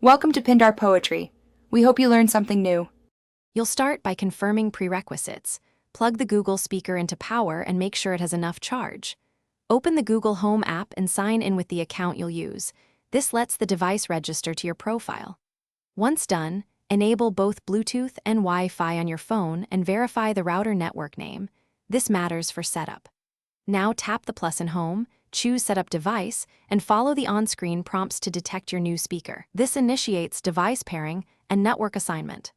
Welcome to Pindar Poetry. We hope you learned something new. You'll start by confirming prerequisites. Plug the Google speaker into power and make sure it has enough charge. Open the Google Home app and sign in with the account you'll use. This lets the device register to your profile. Once done, enable both Bluetooth and Wi-Fi on your phone and verify the router network name. This matters for setup. Now tap the plus in Home, choose Setup Device, and follow the on-screen prompts to detect your new speaker. This initiates device pairing and network assignment.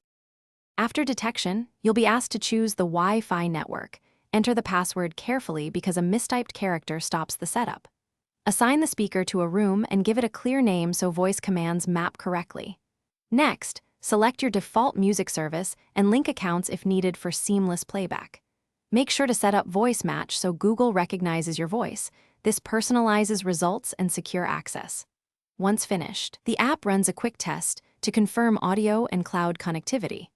After detection, you'll be asked to choose the Wi-Fi network. Enter the password carefully because a mistyped character stops the setup. Assign the speaker to a room and give it a clear name so voice commands map correctly. Next, select your default music service and link accounts if needed for seamless playback. Make sure to set up voice match so Google recognizes your voice. This personalizes results and secure access. Once finished, the app runs a quick test to confirm audio and cloud connectivity.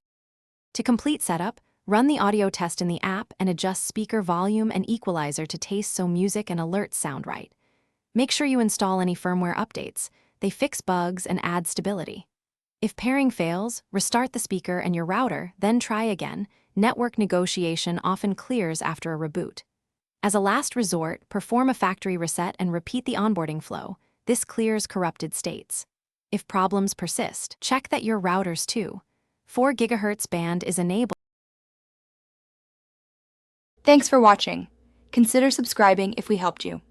To complete setup, run the audio test in the app and adjust speaker volume and equalizer to taste so music and alerts sound right. Make sure you install any firmware updates. They fix bugs and add stability. If pairing fails, restart the speaker and your router, then try again. Network negotiation often clears after a reboot. As a last resort, perform a factory reset and repeat the onboarding flow. This clears corrupted states. If problems persist, check that your routers too. 4 GHz band is enabled. Thanks for watching. Consider subscribing if we helped you.